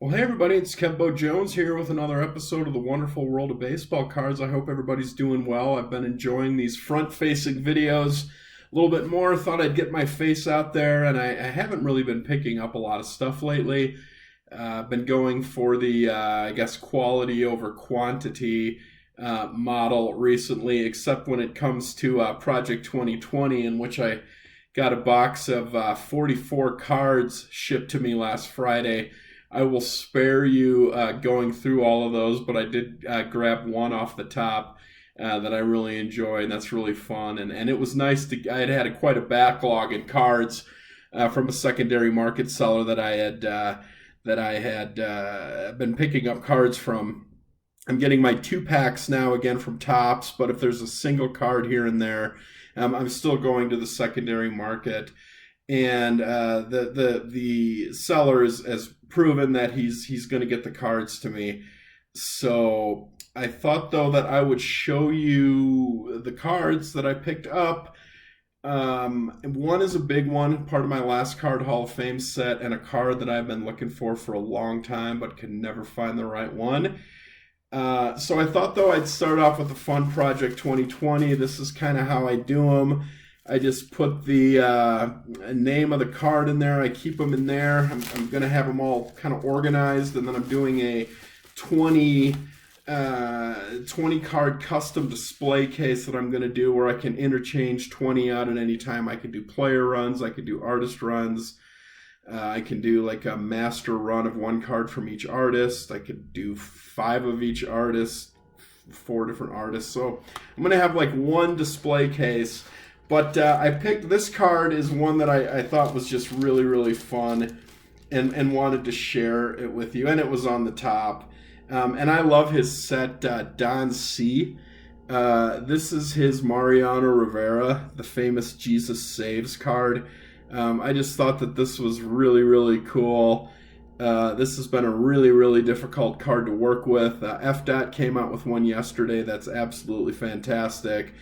Well, hey everybody, it's Kembo Jones here with another episode of the Wonderful World of Baseball Cards. I hope everybody's doing well. I've been enjoying these front-facing videos a little bit more. Thought I'd get my face out there, and I haven't really been picking up a lot of stuff lately. I've been going for the, I guess, quality over quantity model recently, except when it comes to Project 2020, in which I got a box of 44 cards shipped to me last Friday. I will spare you going through all of those, but I did grab one off the top that I really enjoy, and that's really fun. And it was nice to. I had quite a backlog in cards from a secondary market seller that I had been picking up cards from. I'm getting my 2 packs now again from Tops, but if there's a single card here and there, I'm still going to the secondary market. And the seller has proven that he's going to get the cards to me. So I thought though that I would show you the cards that I picked up. One is a big one, part of my last card Hall of Fame set, and a card that I've been looking for a long time but can never find the right one. So I thought though I'd start off with a fun Project 2020. This is kind of how I do them. I just put the name of the card in there. I keep them in there. I'm going to have them all kind of organized, and then I'm doing a 20 card custom display case that I'm going to do where I can interchange 20 out at any time. I can do player runs. I can do artist runs. I can do like a master run of one card from each artist. I could do 5 of each artist, 4 different artists. So I'm going to have like one display case. But I picked this card is one that I thought was just really, really fun and wanted to share it with you. And it was on the top. And I love his set, Don C. This is his Mariano Rivera, the famous Jesus Saves card. I just thought that this was really, really cool. This has been a really, really difficult card to work with. FDOT came out with one yesterday that's absolutely fantastic.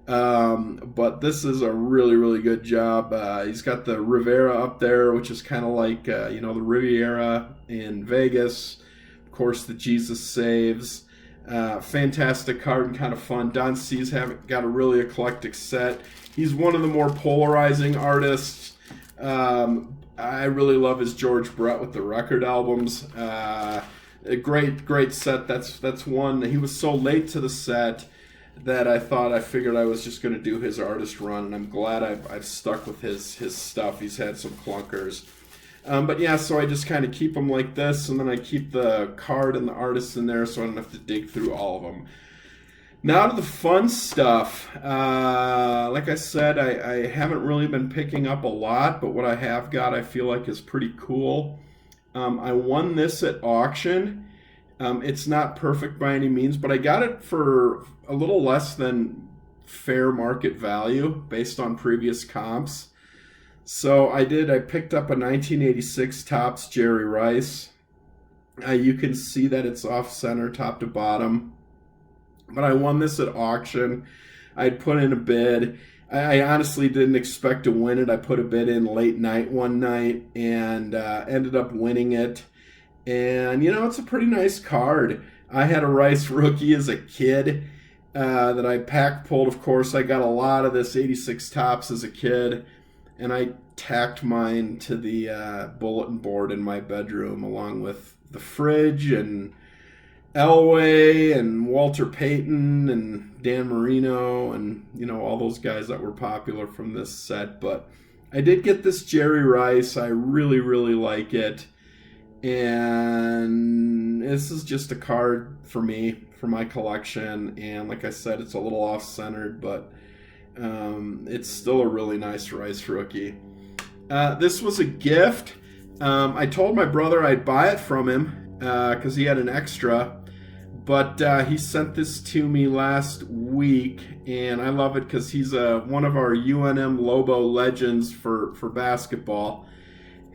But this is a really, really good job. He's got the Rivera up there, which is kind of like, the Riviera in Vegas. Of course, the Jesus Saves. Fantastic card and kind of fun. Don C's got a really eclectic set. He's one of the more polarizing artists. I really love his George Brett with the record albums. A great set. That's one. He was so late to the set that I figured I was just going to do his artist run, and I'm glad I've stuck with his stuff. He's had some clunkers. But yeah, so I just kind of keep them like this, and then I keep the card and the artist in there so I don't have to dig through all of them. Now to the fun stuff. Like I said, I haven't really been picking up a lot, but what I have got I feel like is pretty cool. I won this at auction. It's not perfect by any means, but I got it for a little less than fair market value based on previous comps. So I picked up a 1986 Topps Jerry Rice. You can see that it's off center top to bottom. But I won this at auction. I'd put in a bid. I honestly didn't expect to win it. I put a bid in late night one night and ended up winning it. And, it's a pretty nice card. I had a Rice rookie as a kid that I pack pulled, of course. I got a lot of this 86 Topps as a kid. And I tacked mine to the bulletin board in my bedroom along with the fridge and Elway and Walter Payton and Dan Marino and, all those guys that were popular from this set. But I did get this Jerry Rice. I really, really like it. And this is just a card for me, for my collection. And like I said, it's a little off-centered, but it's still a really nice Rice rookie. This was a gift. I told my brother I'd buy it from him because he had an extra. But he sent this to me last week, and I love it because he's one of our UNM Lobo legends for basketball.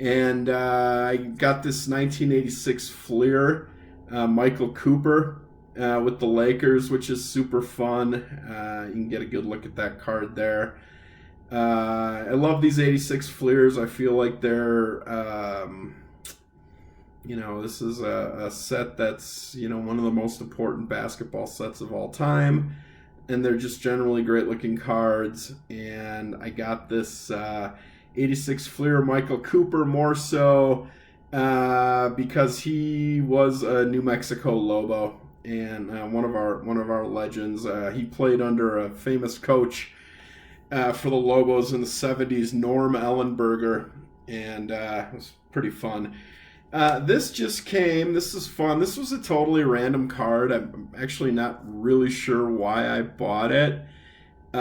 And I got this 1986 Fleer, Michael Cooper with the Lakers, which is super fun. You can get a good look at that card there. I love these 86 Fleers. I feel like they're This is a set that's, one of the most important basketball sets of all time. And they're just generally great looking cards. And I got this 86 Fleer Michael Cooper more so because he was a New Mexico Lobo and one of our legends. He played under a famous coach for the Lobos in the 70s, Norm Ellenberger, and it was pretty fun. This just came. This is fun. This was a totally random card. I'm actually not really sure why I bought it. But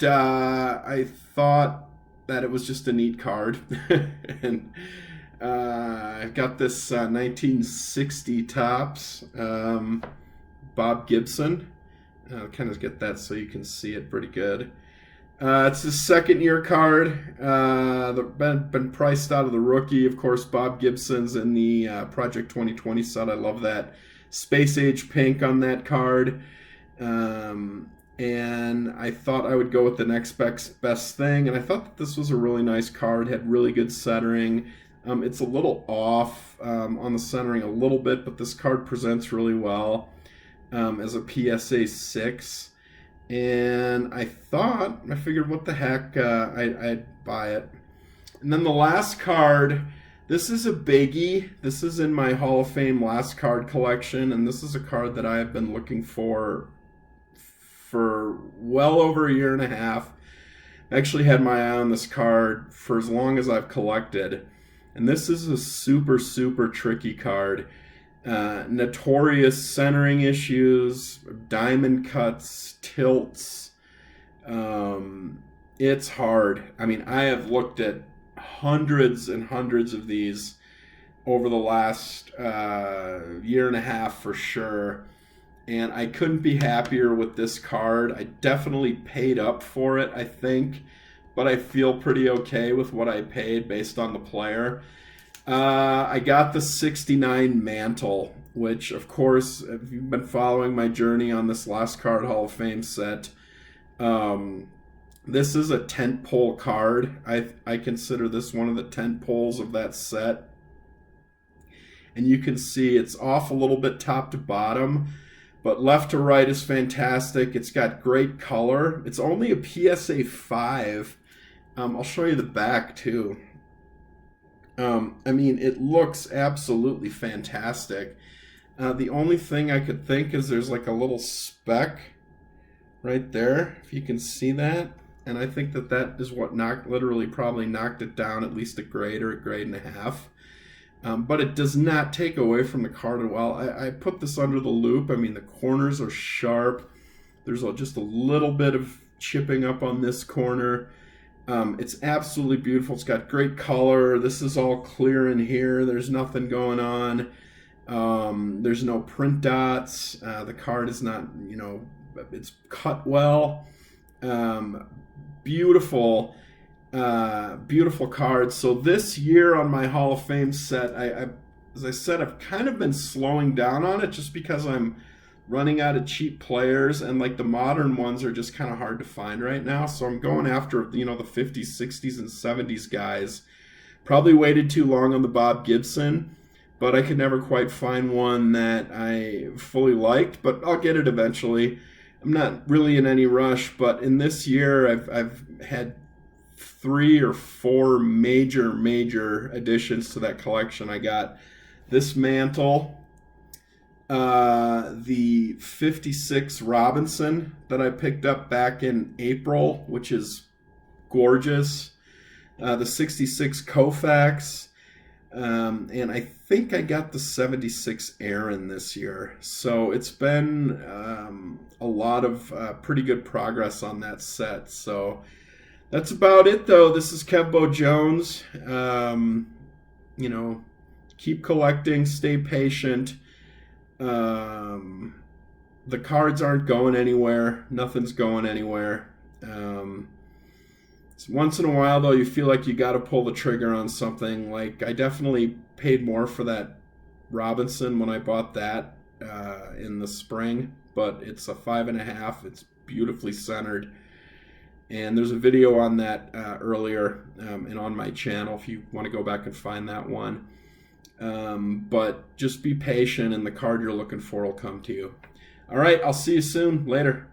I thought that it was just a neat card. And I've got this 1960 Topps Bob Gibson. I'll kind of get that so you can see it pretty good. It's his second year card. Been priced out of the rookie. Of course, Bob Gibson's in the Project 2020 set. I love that space age pink on that card. And I thought I would go with the next best thing. And I thought that this was a really nice card. Had really good centering. It's a little off on the centering a little bit, but this card presents really well as a PSA 6. And I figured, what the heck, I'd buy it. And then the last card, this is a biggie. This is in my Hall of Fame last card collection, and this is a card that I have been looking for well over a year and a half. I actually had my eye on this card for as long as I've collected. And this is a super, super tricky card. Notorious centering issues, diamond cuts, tilts. It's hard. I mean, I have looked at hundreds and hundreds of these over the last year and a half for sure. And I couldn't be happier with this card. I definitely paid up for it, I think. But I feel pretty okay with what I paid based on the player. I got the 69 Mantle, which, of course, if you've been following my journey on this last card Hall of Fame set, this is a tentpole card. I consider this one of the tentpoles of that set. And you can see it's off a little bit top to bottom, but left to right is fantastic. It's got great color. It's only a PSA 5. I'll show you the back, too. I mean, it looks absolutely fantastic. The only thing I could think is there's like a little speck right there, if you can see that. And I think that is what probably knocked it down at least a grade or a grade and a half. But it does not take away from the card at all. I put this under the loop. I mean, the corners are sharp. There's just a little bit of chipping up on this corner. It's absolutely beautiful. It's got great color. This is all clear in here. There's nothing going on. There's no print dots. The card is not, it's cut well. Beautiful, beautiful card. So this year on my Hall of Fame set, as I said, I've kind of been slowing down on it just because I'm running out of cheap players, and like the modern ones are just kind of hard to find right now. So I'm going after, the 50s, 60s, and 70s guys. Probably waited too long on the Bob Gibson, but I could never quite find one that I fully liked, but I'll get it eventually. I'm not really in any rush, but in this year I've had 3 or 4 major additions to that collection. I got this Mantle, the 56 Robinson that I picked up back in April, which is gorgeous. The 66 Koufax, and I think I got the 76 Aaron this year. So it's been a lot of pretty good progress on that set. So that's about it, though. This is Kevbo Jones. Keep collecting, stay patient. The cards aren't going anywhere. Nothing's going anywhere. Once in a while, though, you feel like you got to pull the trigger on something. Like, I definitely paid more for that Robinson when I bought that in the spring, but it's a 5.5. It's beautifully centered. And there's a video on that earlier and on my channel if you want to go back and find that one. But just be patient, and the card you're looking for will come to you. All right, I'll see you soon. Later.